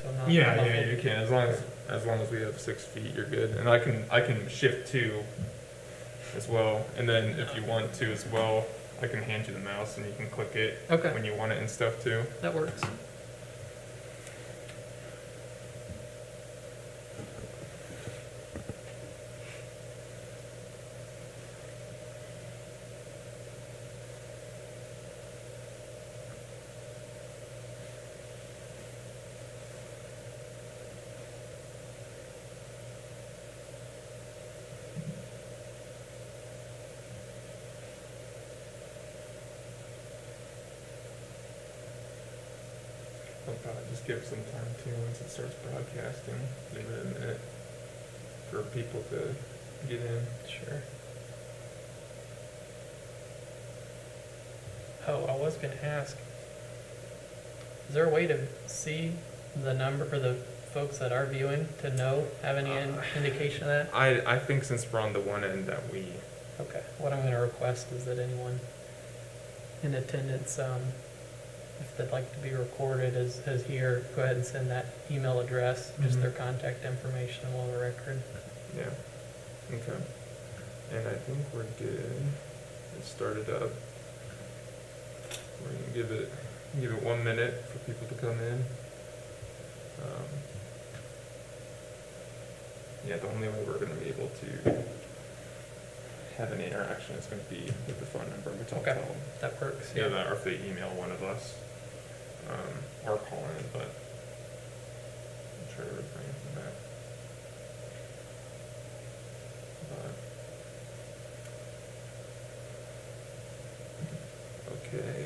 So I'm not Yeah, muffled. yeah, you can. As long as we have 6 feet, you're good. And I can shift to as well. And then if you want to as well, I can hand you the mouse and you can click it Okay, when you want it and stuff too. that works. I'll probably just give it some time too once it starts broadcasting. Give it a minute for people to get in. Sure. Oh, I was going to ask, is there a way to see the number or the folks that are viewing to know, have any indication of that? I think since we're on the one end that we... Okay, what I'm going to request is that anyone in attendance, if they'd like to be recorded as here, go ahead and send that email address, just their contact information, and we'll have a record. Yeah. Okay. And I think we're good. It started up. We're gonna give it 1 minute for people to come in. Yeah, the only way we're gonna be able to have any interaction is gonna be with the phone number, which I'll Okay. tell them. That works. Yeah, that, or if they email one of us, or call in, but I'm sure everything from that. But, okay.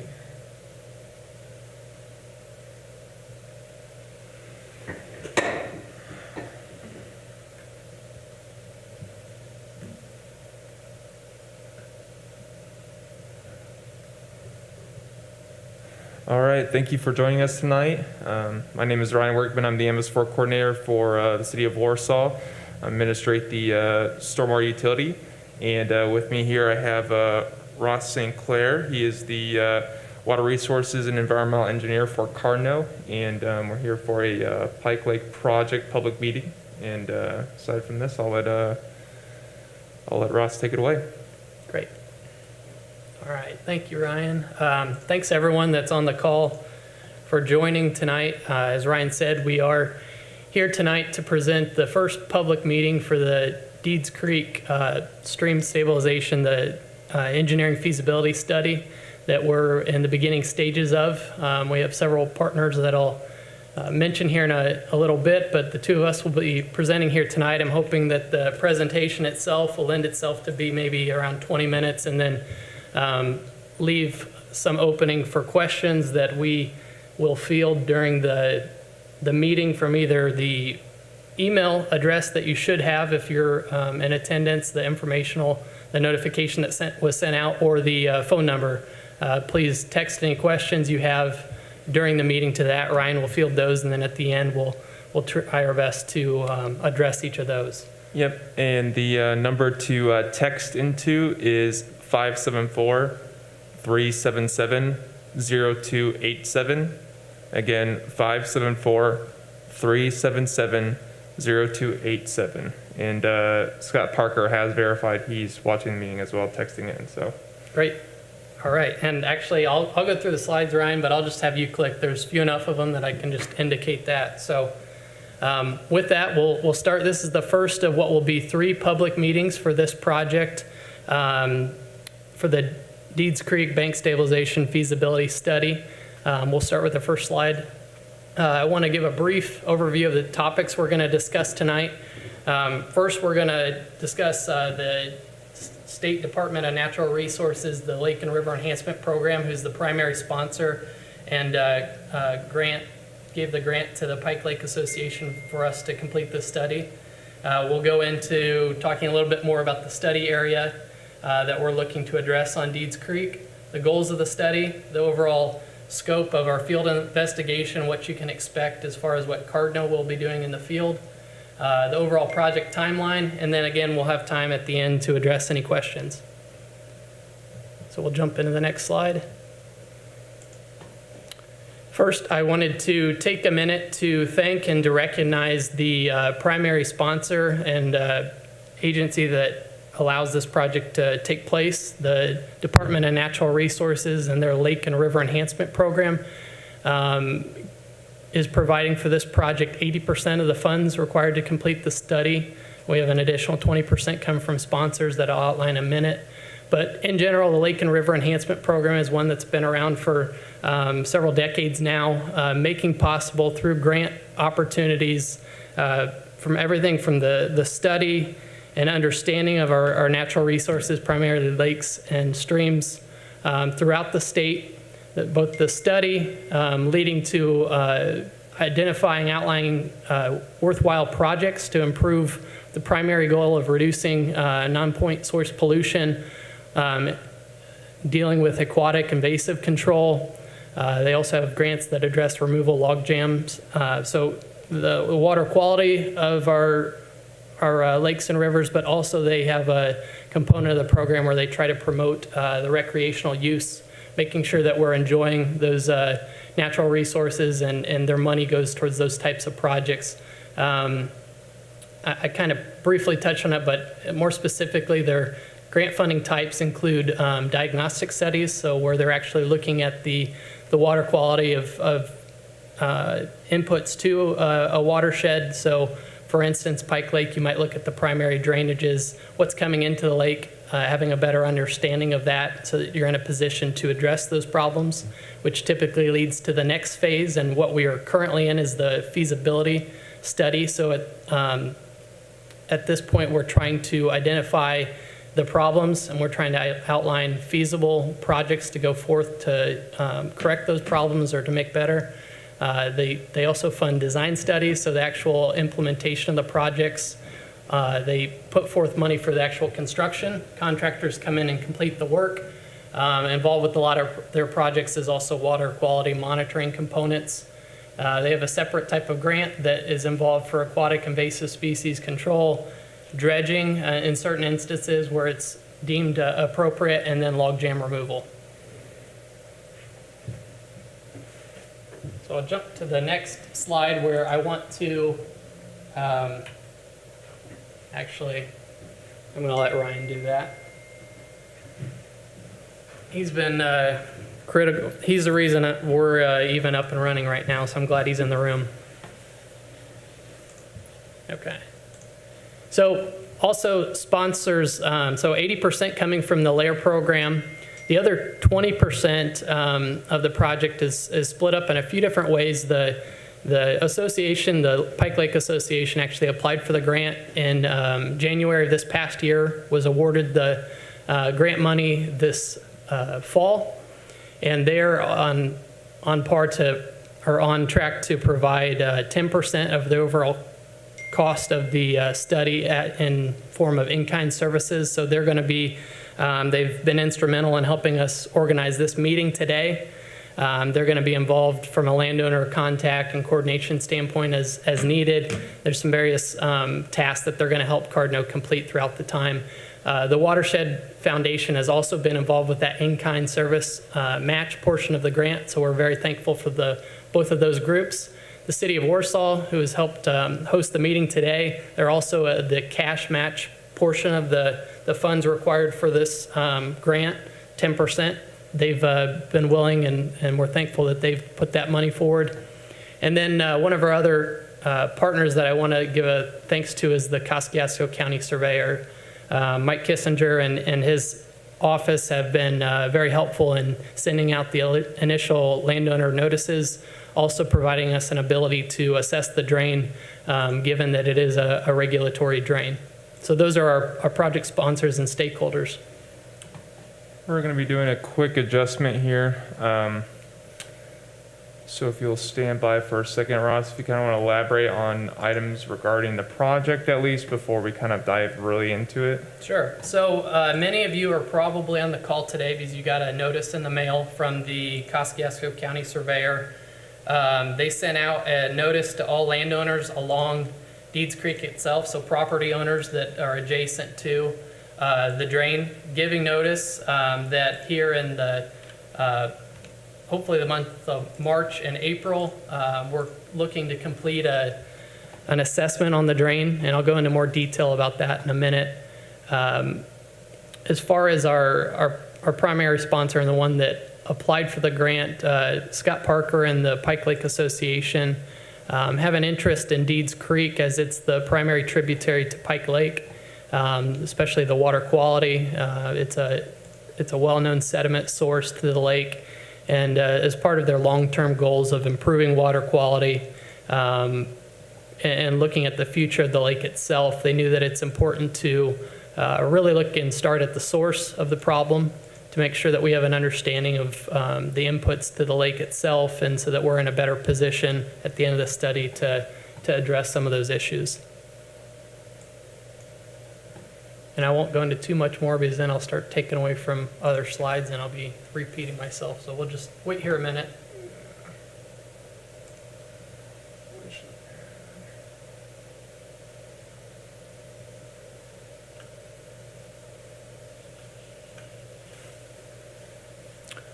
All right, thank you for joining us tonight. My name is Ryan Workman. I'm the MS4 coordinator for the city of Warsaw. I administrate the stormwater utility. And with me here I have Ross St. Clair. He is the water resources and environmental engineer for Cardno. And we're here for a Pike Lake project public meeting. And aside from this, I'll let Ross take it away. Great. All right, thank you, Ryan. Thanks everyone that's on the call for joining tonight. As Ryan said, we are here tonight to present the first public meeting for the Deeds Creek stream stabilization, the engineering feasibility study that we're in the beginning stages of. We have several partners that I'll mention here in a little bit, but the two of us will be presenting here tonight. I'm hoping that the presentation itself will lend itself to be maybe around 20 minutes, and then leave some opening for questions that we will field during the meeting from either the email address that you should have if you're in attendance, the notification that was sent out, or the phone number. Please text any questions you have during the meeting to that. Ryan will field those, and then at the end we'll try our best to address each of those. Yep, and the number to text into is 574-377-0287. Again, 574-377-0287. And Scott Parker has verified he's watching the meeting as well, texting in. So Great. All right, and actually I'll go through the slides, Ryan, but I'll just have you click. There's few enough of them that I can just indicate that. So with that, we'll start. This is the first of what will be 3 public meetings for this project. For the Deeds Creek Bank Stabilization Feasibility Study. We'll start with the first slide. I want to give a brief overview of the topics we're going to discuss tonight. First, we're going to discuss the State Department of Natural Resources, the Lake and River Enhancement Program, who's the primary sponsor, and gave the grant to the Pike Lake Association for us to complete this study. We'll go into talking a little bit more about the study area that we're looking to address on Deeds Creek, the goals of the study, the overall scope of our field investigation, what you can expect as far as what Cardno will be doing in the field, the overall project timeline, and then again, we'll have time at the end to address any questions. So we'll jump into the next slide. First, I wanted to take a minute to thank and to recognize the primary sponsor and agency that allows this project to take place, the Department of Natural Resources and their Lake and River Enhancement Program is providing for this project 80% of the funds required to complete the study. We have an additional 20% come from sponsors that I'll outline in a minute. But in general, the Lake and River Enhancement Program is one that's been around for several decades now, making possible through grant opportunities from everything from the study and understanding of our natural resources, primarily lakes and streams throughout the state. Both the study leading to identifying, outlining worthwhile projects to improve the primary goal of reducing non-point source pollution, dealing with aquatic invasive control. They also have grants that address removal log jams. So the water quality of our lakes and rivers, but also they have a component of the program where they try to promote the recreational use, making sure that we're enjoying those natural resources and their money goes towards those types of projects. I kind of briefly touched on it, but more specifically, their grant funding types include diagnostic studies, so where they're actually looking at the water quality of inputs to a watershed. So for instance, Pike Lake, you might look at the primary drainages, what's coming into the lake, having a better understanding of that so that you're in a position to address those problems, which typically leads to the next phase. And what we are currently in is the feasibility study. So at this point, we're trying to identify the problems, and we're trying to outline feasible projects to go forth to correct those problems or to make better. They also fund design studies, so the actual implementation of the projects. They put forth money for the actual construction. Contractors come in and complete the work. Involved with a lot of their projects is also water quality monitoring components. They have a separate type of grant that is involved for aquatic invasive species control, dredging in certain instances where it's deemed appropriate, and then log jam removal. So I'll jump to the next slide where I want to, actually, I'm going to let Ryan do that. He's been critical. He's the reason that we're even up and running right now, so I'm glad he's in the room. Okay. So also sponsors, so 80% coming from the LAIR program. The other 20% of the project is split up in a few different ways. The association, the Pike Lake Association, actually applied for the grant in January of this past year, was awarded the grant money this fall, and they're on par to, or on track to provide 10% of the overall cost of the study in form of in-kind services. So they're going to be, they've been instrumental in helping us organize this meeting today. They're going to be involved from a landowner contact and coordination standpoint as needed. There's some various tasks that they're going to help Cardno complete throughout the time. The Watershed Foundation has also been involved with that in-kind service match portion of the grant, so we're very thankful for both of those groups. The City of Warsaw, who has helped host the meeting today, they're also the cash match portion of the funds required for this grant, 10%. They've been willing, and we're thankful that they've put that money forward. And then one of our other partners that I want to give a thanks to is the Kosciuszko County Surveyor. Mike Kissinger and his office have been very helpful in sending out the initial landowner notices, also providing us an ability to assess the drain, given that it is a regulatory drain. So those are our project sponsors and stakeholders. We're going to be doing a quick adjustment here. So if you'll stand by for a second, Ross, if you kind of want to elaborate on items regarding the project at least before we kind of dive really into it. Sure. So many of you are probably on the call today because you got a notice in the mail from the Kosciuszko County Surveyor. They sent out a notice to all landowners along Deeds Creek itself, so property owners that are adjacent to the drain, giving notice that here in the hopefully the month of March and April. We're looking to complete an assessment on the drain, and I'll go into more detail about that in a minute. As far as our primary sponsor and the one that applied for the grant, Scott Parker and the Pike Lake Association, have an interest in Deeds Creek as it's the primary tributary to Pike Lake, especially the water quality. It's a well-known sediment source to the lake, and as part of their long-term goals of improving water quality and looking at the future of the lake itself, they knew that it's important to really look and start at the source of the problem to make sure that we have an understanding of the inputs to the lake itself, and so that we're in a better position at the end of the study to address some of those issues. And I won't go into too much more because then I'll start taking away from other slides and I'll be repeating myself. So we'll just wait here a minute.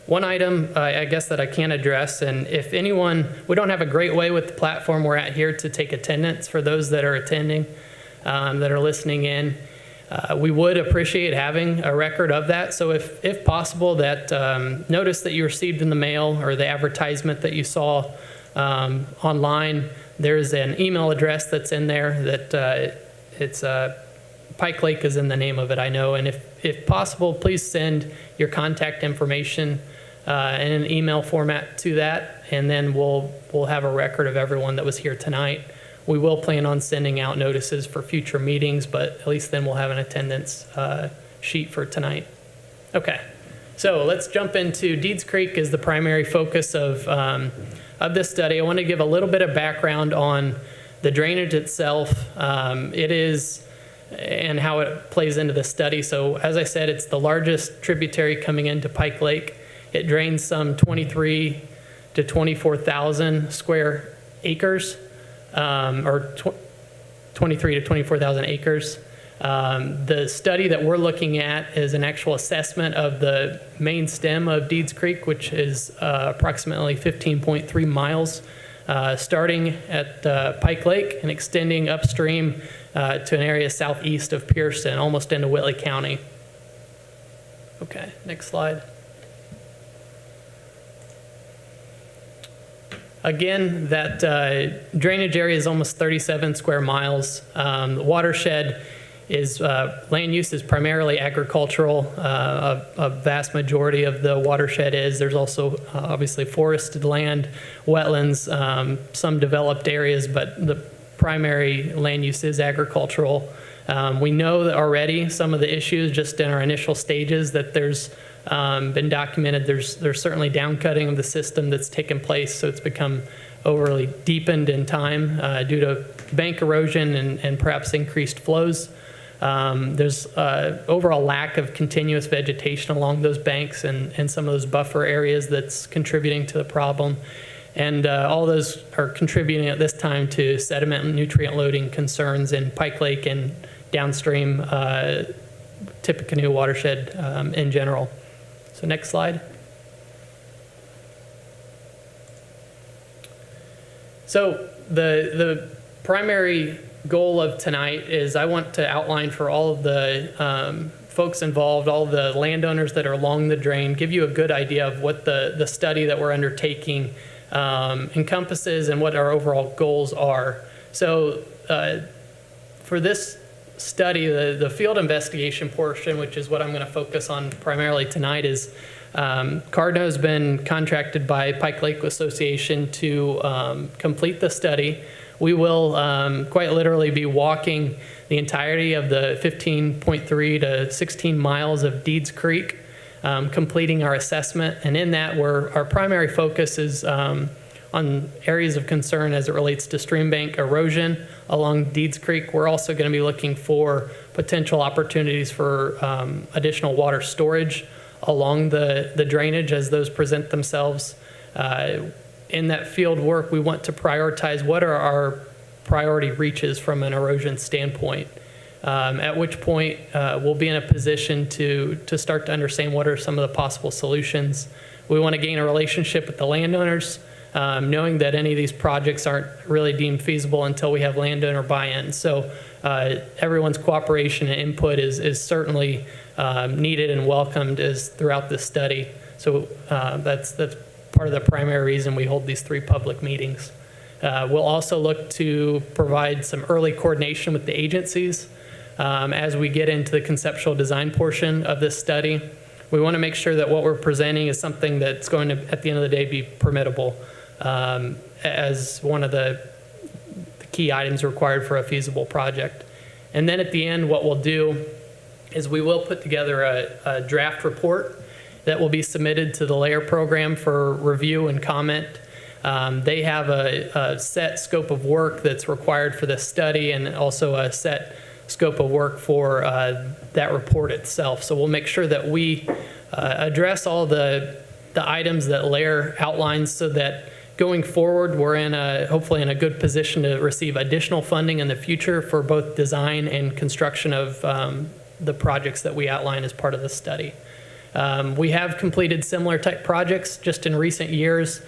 One item, I guess, that I can address, and if anyone, we don't have a great way with the platform we're at here to take attendance for those that are attending, that are listening in. We would appreciate having a record of that. So if possible, that notice that you received in the mail or the advertisement that you saw online, there's an email address that's in there that it's Pike Lake is in the name of it, I know. And if possible, please send your contact information in an email format to that, and then we'll have a record of everyone that was here tonight. We will plan on sending out notices for future meetings, but at least then we'll have an attendance sheet for tonight. Okay, so let's jump into Deeds Creek is the primary focus of this study. I want to give a little bit of background on the drainage itself. It is, and how it plays into the study. So as I said, it's the largest tributary coming into Pike Lake. It drains some 23 to 24,000 square acres, or 23 to 24,000 acres. The study that we're looking at is an actual assessment of the main stem of Deeds Creek, which is approximately 15.3 miles, starting at Pike Lake and extending upstream to an area southeast of Pearson, almost into Whitley County. Okay, next slide. Again, that drainage area is almost 37 square miles. The watershed is, land use is primarily agricultural. A vast majority of the watershed is. There's also obviously forested land, wetlands, some developed areas, but the primary land use is agricultural. We know that already some of the issues just in our initial stages that there's been documented. There's certainly downcutting of the system that's taken place, so it's become overly deepened in time due to bank erosion and perhaps increased flows. There's overall lack of continuous vegetation along those banks and some of those buffer areas that's contributing to the problem. And all those are contributing at this time to sediment and nutrient loading concerns in Pike Lake and downstream Tippecanoe watershed in general. So next slide. So the primary goal of tonight is I want to outline for all of the folks involved, all the landowners that are along the drain, give you a good idea of what the study that we're undertaking encompasses and what our overall goals are. So for this study, the field investigation portion, which is what I'm going to focus on primarily tonight, is Cardno has been contracted by Pike Lake Association to complete the study. We will quite literally be walking the entirety of the 15.3 to 16 miles of Deeds Creek, completing our assessment. And in that, our primary focus is on areas of concern as it relates to stream bank erosion along Deeds Creek. We're also going to be looking for potential opportunities for additional water storage along the drainage as those present themselves. In that field work, we want to prioritize what are our priority reaches from an erosion standpoint, at which point we'll be in a position to start to understand what are some of the possible solutions We want to gain a relationship with the landowners, knowing that any of these projects aren't really deemed feasible until we have landowner buy-in. So everyone's cooperation and input is certainly needed and welcomed throughout this study. So that's part of the primary reason we hold these 3 public meetings. We'll also look to provide some early coordination with the agencies as we get into the conceptual design portion of this study. We want to make sure that what we're presenting is something that's going to, at the end of the day, be permittable as one of the key items required for a feasible project. And then at the end, what we'll do is we will put together a draft report that will be submitted to the layer program for review and comment. They have a set scope of work that's required for this study, and also a set scope of work for that report itself. So we'll make sure that we address all the items that layer outlines, so that going forward, we're hopefully in a good position to receive additional funding in the future for both design and construction of the projects that we outline as part of the study. We have completed similar type projects just in recent years.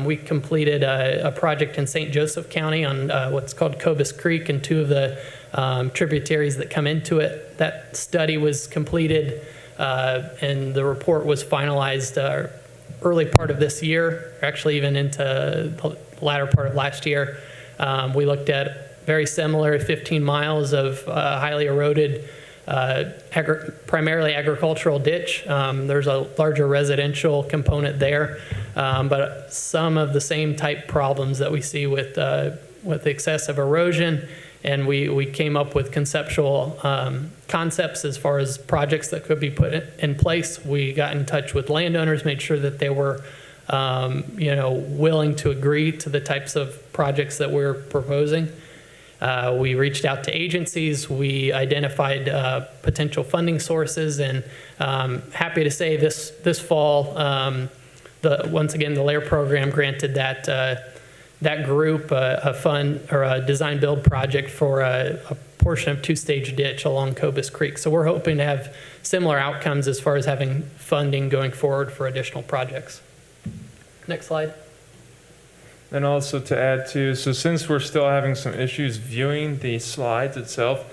We completed a project in St. Joseph County on what's called Cobus Creek and 2 of the tributaries that come into it. That study was completed and the report was finalized early part of this year, actually even into the latter part of last year. We looked at very similar 15 miles of highly eroded primarily agricultural ditch. There's a larger residential component there, but some of the same type problems that we see with excessive erosion. And we came up with conceptual concepts as far as projects that could be put in place. We got in touch with landowners, made sure that they were willing to agree to the types of projects that we're proposing. We reached out to agencies. We identified potential funding sources, and happy to say this fall, once again, the LAIR program granted that group a fund or a design build project for a portion of 2-stage ditch along Cobus Creek. So we're hoping to have similar outcomes as far as having funding going forward for additional projects. Next slide. And also to add to, so since we're still having some issues viewing the slides itself,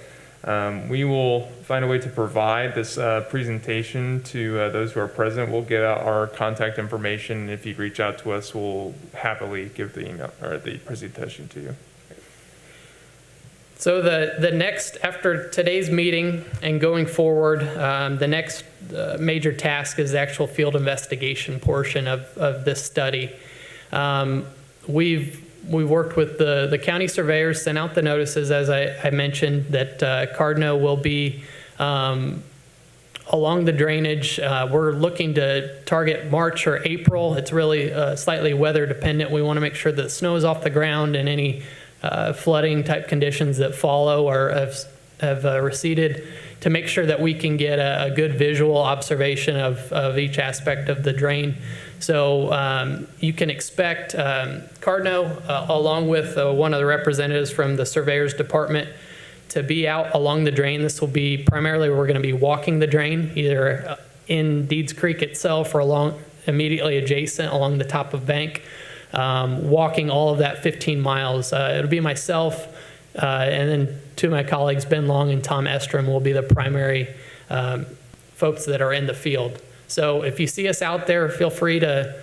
we will find a way to provide this presentation to those who are present. We'll get out our contact information. If you reach out to us, we'll happily give the email or the presentation to you. So the next, after today's meeting and going forward, the next major task is the actual field investigation portion of this study. We've worked with the county surveyors, sent out the notices, as I mentioned, that Cardno will be along the drainage. We're looking to target March or April. It's really slightly weather dependent. We want to make sure that snow is off the ground and any flooding type conditions that follow or have receded, to make sure that we can get a good visual observation of each aspect of the drain. So you can expect Cardno, along with one of the representatives from the surveyor's department, to be out along the drain. This will be primarily, we're going to be walking the drain, either in Deeds Creek itself or along immediately adjacent along the top of bank, walking all of that 15 miles. It'll be myself and then 2 of my colleagues, Ben Long and Tom Estrom, will be the primary folks that are in the field. So if you see us out there, feel free to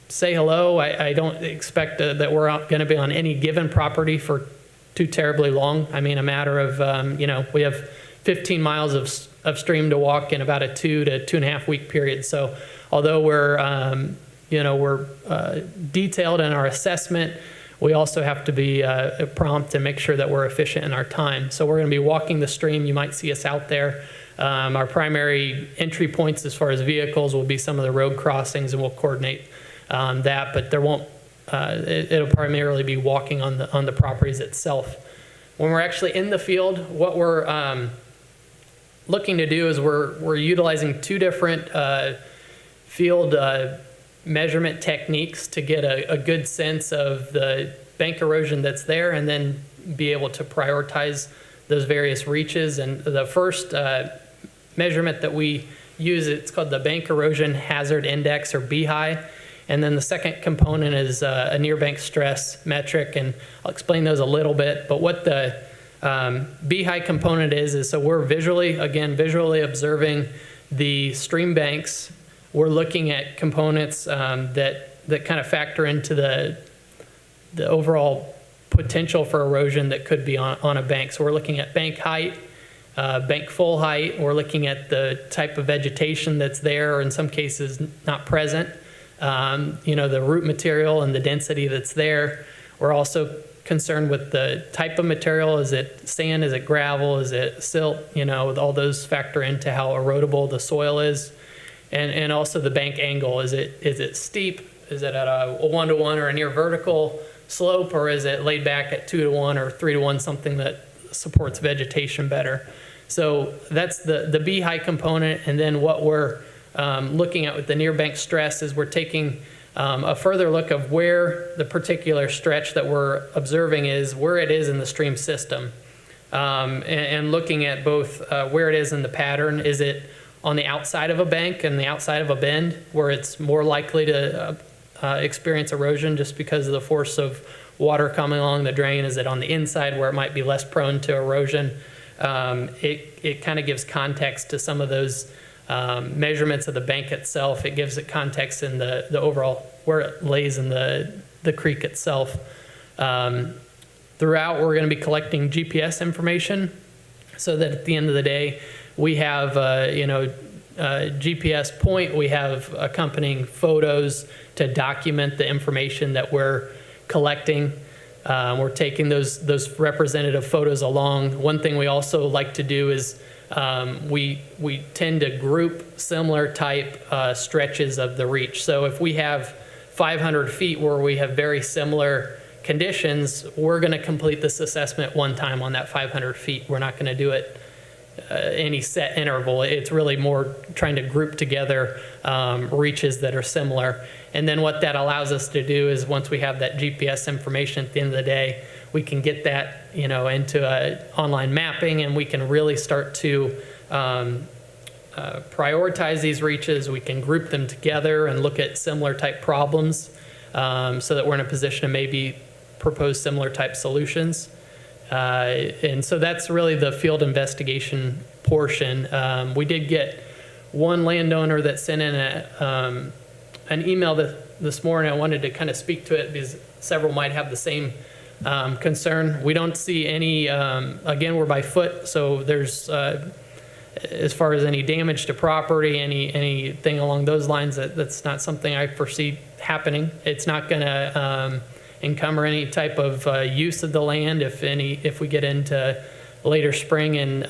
say hello. I don't expect that we're going to be on any given property for too terribly long. I mean, a matter of, we have 15 miles of stream to walk in about a 2 to 2.5 week period. So although we're detailed in our assessment, we also have to be prompt and make sure that we're efficient in our time. So we're going to be walking the stream. You might see us out there. Our primary entry points as far as vehicles will be some of the road crossings, and we'll coordinate that, but there won't, it'll primarily be walking on the properties itself. When we're actually in the field, what we're looking to do is we're utilizing 2 different field measurement techniques to get a good sense of the bank erosion that's there, and then be able to prioritize those various reaches. And the first measurement that we use, it's called the Bank Erosion Hazard Index, or BHI. And then the second component is a near bank stress metric, and I'll explain those a little bit. But what the BHI component is so we're visually observing the stream banks. We're looking at components that kind of factor into the overall potential for erosion that could be on a bank. So we're looking at bank height, bank full height. We're looking at the type of vegetation that's there, or in some cases not present. The root material and the density that's there. We're also concerned with the type of material. Is it sand? Is it gravel? Is it silt? All those factor into how erodible the soil is. And also the bank angle. Is it steep? Is it at a 1-to-1 or a near vertical slope, or is it laid back at 2-to-1 or 3-to-1, something that supports vegetation better? So that's the BHI component. And then what we're looking at with the near bank stress is we're taking a further look of where the particular stretch that we're observing is, where it is in the stream system, and looking at both where it is in the pattern. Is it on the outside of a bank and the outside of a bend, where it's more likely to experience erosion just because of the force of water coming along the drain? Is it on the inside, where it might be less prone to erosion? It kind of gives context to some of those measurements of the bank itself. It gives it context in the overall, where it lays in the creek itself. Throughout, we're going to be collecting GPS information, so that at the end of the day, we have a GPS point. We have accompanying photos to document the information that we're collecting. We're taking those representative photos along. One thing we also like to do is we tend to group similar type stretches of the reach. So if we have 500 feet where we have very similar conditions, we're going to complete this assessment one time on that 500 feet. We're not going to do it any set interval. It's really more trying to group together reaches that are similar. And then what that allows us to do is, once we have that GPS information at the end of the day, we can get that into online mapping, and we can really start to prioritize these reaches. We can group them together and look at similar type problems, so that we're in a position to maybe propose similar type solutions. And so that's really the field investigation portion. We did get one landowner that sent in an email this morning. I wanted to kind of speak to it because several might have the same concern. We don't see any, again, we're by foot, so there's, as far as any damage to property, anything along those lines, that's not something I foresee happening. It's not going to encumber any type of use of the land. If we get into later spring and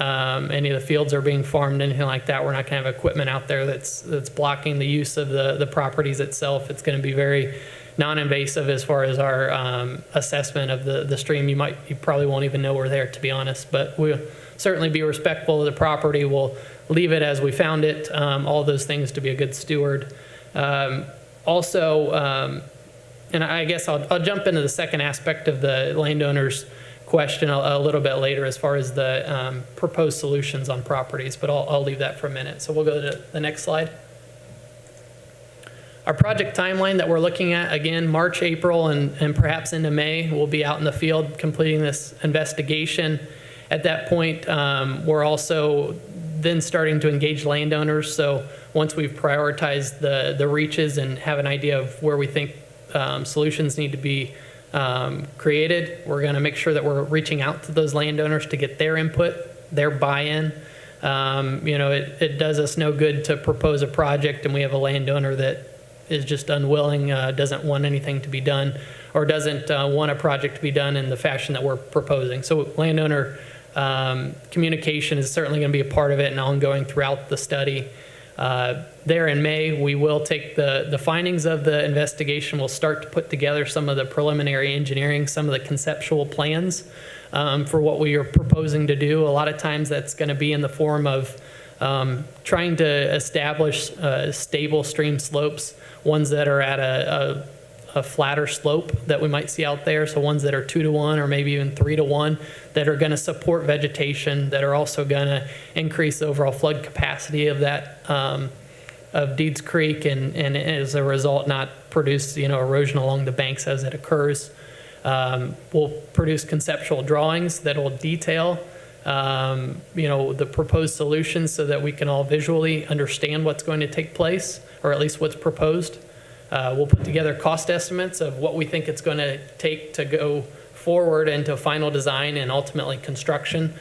any of the fields are being farmed, anything like that, we're not going to have equipment out there that's blocking the use of the properties itself. It's going to be very non-invasive as far as our assessment of the stream. You probably won't even know we're there, to be honest, but we'll certainly be respectful of the property. We'll leave it as we found it, all those things, to be a good steward. And I guess I'll jump into the second aspect of the landowner's question a little bit later, as far as the proposed solutions on properties, but I'll leave that for a minute. So we'll go to the next slide. Our project timeline that we're looking at, again, March, April, and perhaps into May, we'll be out in the field completing this investigation. At that point, we're also then starting to engage landowners. So once we've prioritized the reaches and have an idea of where we think solutions need to be created, we're going to make sure that we're reaching out to those landowners to get their input, their buy-in. It does us no good to propose a project and we have a landowner that is just unwilling, doesn't want anything to be done, or doesn't want a project to be done in the fashion that we're proposing. So landowner communication is certainly going to be a part of it and ongoing throughout the study. There in May, we will take the findings of the investigation. We'll start to put together some of the preliminary engineering, some of the conceptual plans for what we are proposing to do. A lot of times that's going to be in the form of trying to establish stable stream slopes, ones that are at a flatter slope that we might see out there. So ones that are 2-to-1 or maybe even 3-to-1 that are going to support vegetation, that are also going to increase the overall flood capacity of that, of Deeds Creek, and as a result not produce erosion along the banks as it occurs. We'll produce conceptual drawings that will detail the proposed solutions so that we can all visually understand what's going to take place, or at least what's proposed. We'll put together cost estimates of what we think it's going to take to go forward into final design and ultimately construction.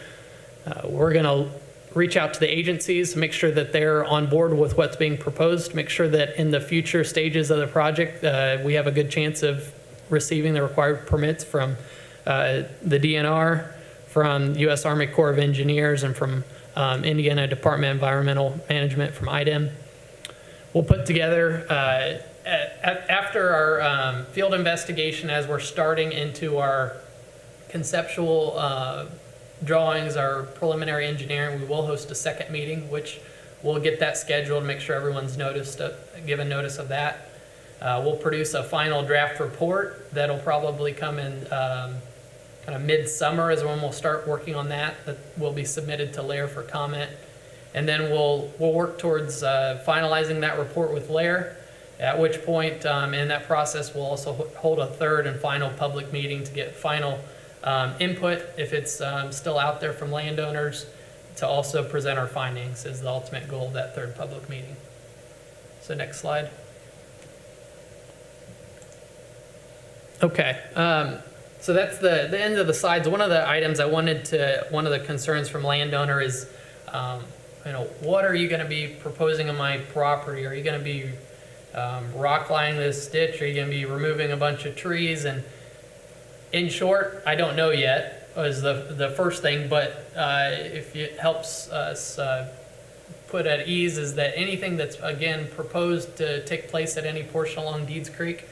We're going to reach out to the agencies, make sure that they're on board with what's being proposed, make sure that in the future stages of the project, we have a good chance of receiving the required permits from the DNR, from U.S. Army Corps of Engineers, and from Indiana Department of Environmental Management, from IDEM. We'll put together, after our field investigation, as we're starting into our conceptual drawings, our preliminary engineering, we will host a second meeting, which we'll get that scheduled, make sure everyone's given notice of that. We'll produce a final draft report that'll probably come in kind of mid-summer is when we'll start working on that will be submitted to Lair for comment. And then we'll work towards finalizing that report with Lair, at which point in that process we'll also hold a third and final public meeting to get final input, if it's still out there, from landowners, to also present our findings is the ultimate goal of that third public meeting. So next slide. Okay, so that's the end of the slides. One of the items one of the concerns from landowner is, what are you going to be proposing on my property? Are you going to be rock lining this ditch? Are you going to be removing a bunch of trees? And in short, I don't know yet, is the first thing, but if it helps us put at ease, is that anything that's, again, proposed to take place at any portion along Deeds Creek,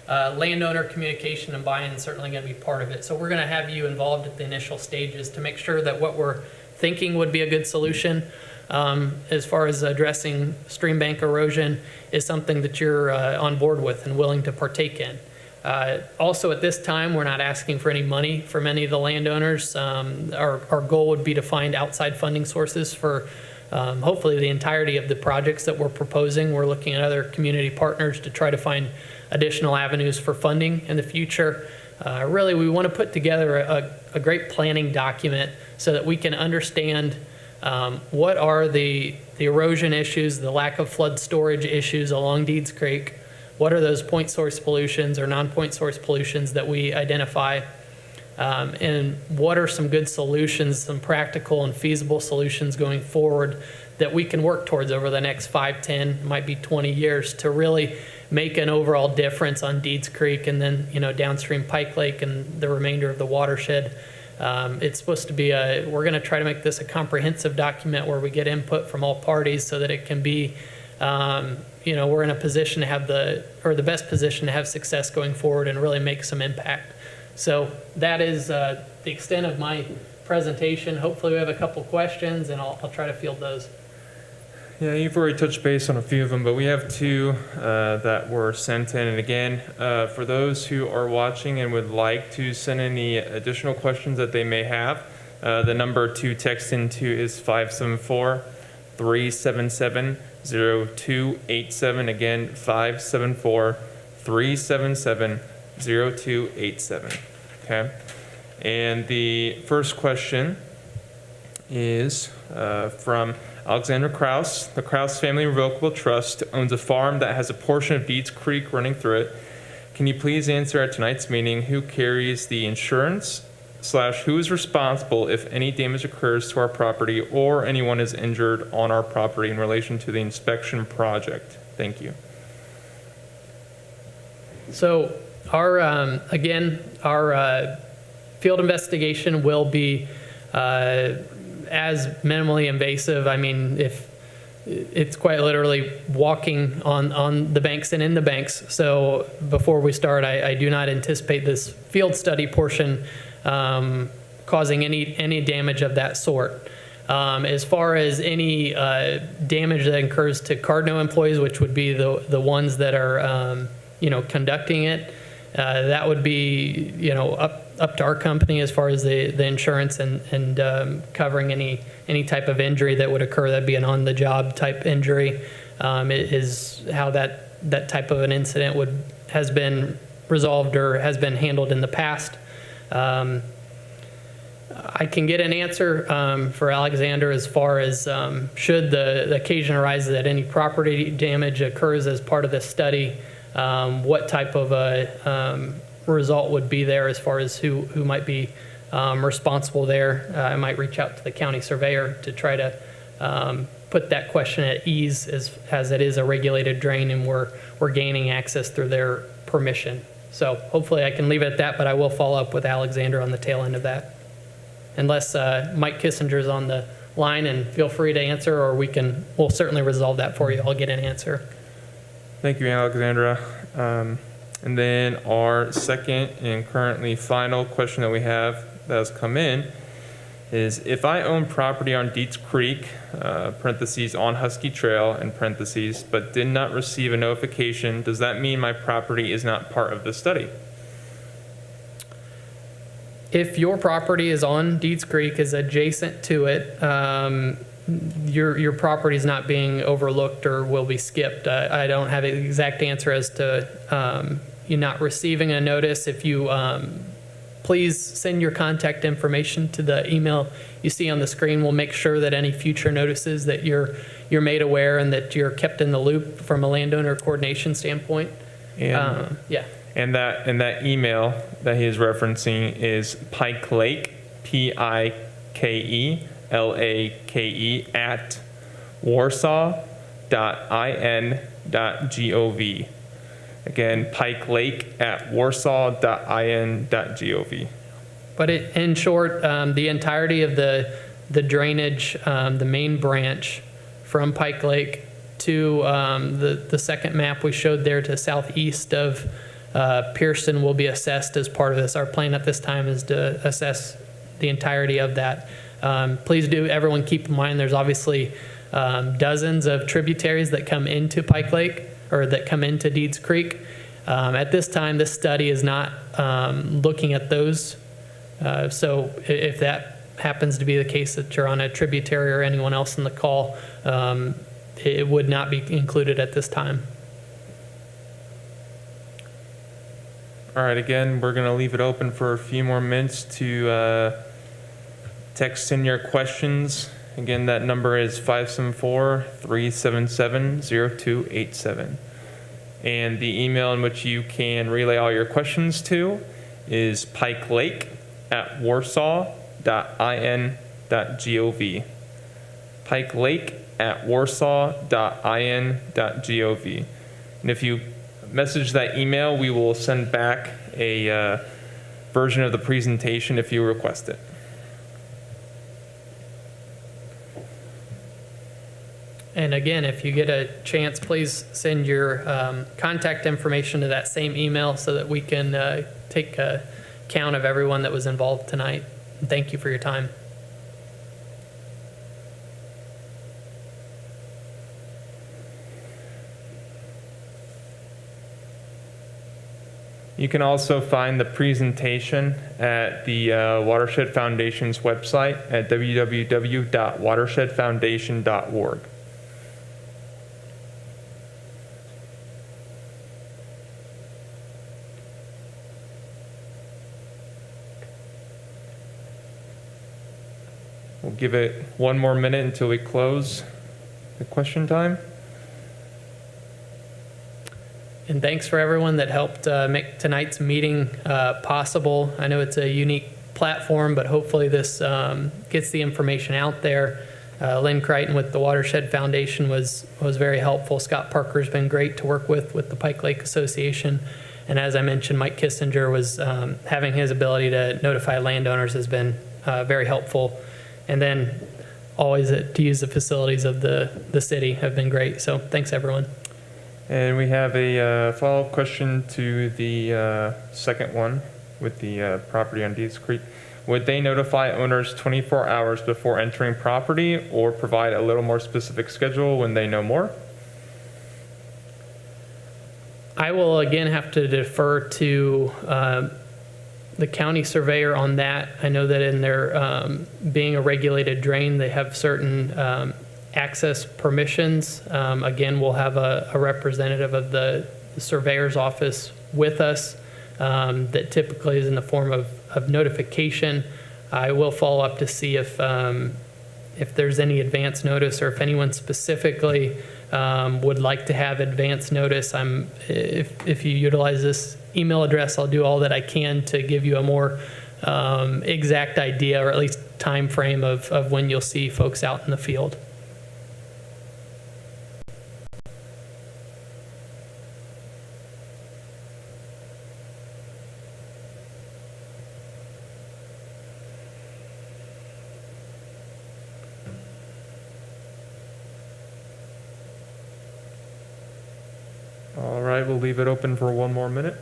landowner communication and buy-in is certainly going to be part of it. So we're going to have you involved at the initial stages to make sure that what we're thinking would be a good solution as far as addressing stream bank erosion is something that you're on board with and willing to partake in. Also, at this time, we're not asking for any money from any of the landowners. Our goal would be to find outside funding sources for hopefully the entirety of the projects that we're proposing. We're looking at other community partners to try to find additional avenues for funding in the future. Really, we want to put together a great planning document so that we can understand what are the erosion issues, the lack of flood storage issues along Deeds Creek. What are those point source pollutions or non-point source pollutions that we identify? And what are some good solutions, some practical and feasible solutions going forward that we can work towards over the next 5, 10, might be 20 years to really make an overall difference on Deeds Creek and then, downstream Pike Lake and the remainder of the watershed. It's supposed to be we're going to try to make this a comprehensive document where we get input from all parties so that it can be, we're in a position to have the best position to have success going forward and really make some impact. So that is the extent of my presentation. Hopefully we have a couple questions and I'll try to field those. Yeah, you've already touched base on a few of them, but we have two that were sent in. And again, for those who are watching and would like to send any additional questions that they may have, the number to text into is 574-377-0287. Again, 574-377-0287. Okay. And the first question is from Alexander Kraus. The Kraus Family Revocable Trust owns a farm that has a portion of Deeds Creek running through it. Can you please answer at tonight's meeting who carries the insurance / who is responsible if any damage occurs to our property or anyone is injured on our property in relation to the inspection project? Thank you. So our field investigation will be as minimally invasive. I mean, if it's quite literally walking on the banks and in the banks. So before we start, I do not anticipate this field study portion causing any damage of that sort. As far as any damage that occurs to Cardno employees, which would be the ones that are conducting it. That would be, up to our company as far as the insurance and covering any type of injury that would occur. That'd be an on-the-job type injury. It is how that type of an incident has been resolved or has been handled in the past. I can get an answer for Alexander as far as should the occasion arise that any property damage occurs as part of this study, what type of a result would be there as far as who might be responsible there. I might reach out to the county surveyor to try to put that question at ease as it is a regulated drain and we're gaining access through their permission. So hopefully I can leave it at that, but I will follow up with Alexander on the tail end of that. Unless Mike Kissinger's on the line, and feel free to answer, or we'll certainly resolve that for you. I'll get an answer. Thank you, Alexandra. And then our second and currently final question that we have that has come in is, if I own property on Deets Creek, parentheses, on Husky Trail, in parentheses, but did not receive a notification, does that mean my property is not part of the study? If your property is on Deets Creek, is adjacent to it, your property is not being overlooked or will be skipped. I don't have an exact answer as to you not receiving a notice. If you please send your contact information to the email you see on the screen. We'll make sure that any future notices that you're made aware and that you're kept in the loop from a landowner coordination standpoint. And yeah. And that email that he is referencing is Pike Lake, PIKELAKE at warsaw.in.gov. Again, Pike Lake at warsaw.in.gov. But in short, the entirety of the drainage, the main branch from Pike Lake to the second map we showed there to southeast of Pearson will be assessed as part of this. Our plan at this time is to assess the entirety of that. Please do, everyone, keep in mind there's obviously dozens of tributaries that come into Pike Lake or that come into Deeds Creek. At this time, this study is not looking at those. So if that happens to be the case that you're on a tributary or anyone else in the call, it would not be included at this time. All right, again, we're going to leave it open for a few more minutes to text in your questions. Again, that number is 574-377-0287. And the email in which you can relay all your questions to is pikelake at warsaw.in.gov. Pikelake at warsaw.in.gov. And if you message that email, we will send back a version of the presentation if you request it. And again, if you get a chance, please send your contact information to that same email so that we can take a count of everyone that was involved tonight. And thank you for your time. You can also find the presentation at the Watershed Foundation's website at www.watershedfoundation.org. We'll give it one more minute until we close the question time. And thanks for everyone that helped make tonight's meeting possible. I know it's a unique platform, but hopefully this gets the information out there. Lynn Crichton with the Watershed Foundation was very helpful. Scott Parker's been great to work with the Pike Lake Association. And as I mentioned, Mike Kissinger was having his ability to notify landowners has been very helpful. And then always to use the facilities of the city have been great. So thanks, everyone. And we have a follow-up question to the second one with the property on Deeds Creek. Would they notify owners 24 hours before entering property or provide a little more specific schedule when they know more? I will again have to defer to the county surveyor on that. I know that in their being a regulated drain, they have certain access permissions. Again, we'll have a representative of the surveyor's office with us that typically is in the form of notification. I will follow up to see if there's any advance notice, or if anyone specifically would like to have advance notice. If you utilize this email address, I'll do all that I can to give you a more exact idea, or at least time frame of when you'll see folks out in the field. All right, we'll leave it open for one more minute.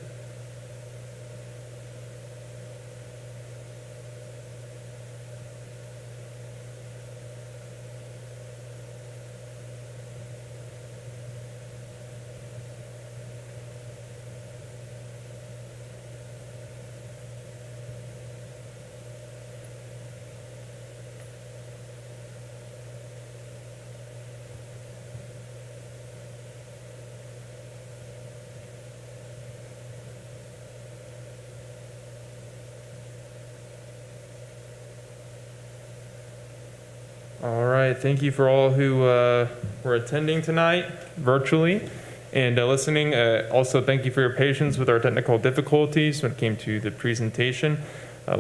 All right, thank you for all who were attending tonight virtually and listening. Also, thank you for your patience with our technical difficulties when it came to the presentation.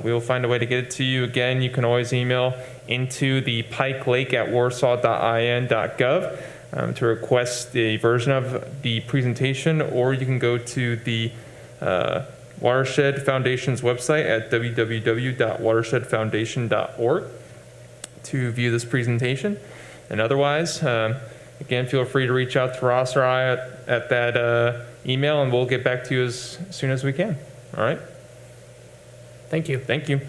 We will find a way to get it to you. Again, you can always email into the pikelake@warsaw.in.gov to request a version of the presentation, or you can go to the Watershed Foundation's website at www.watershedfoundation.org to view this presentation. And otherwise, again, feel free to reach out to Ross or I at that email, and we'll get back to you as soon as we can. All right? Thank you. Thank you.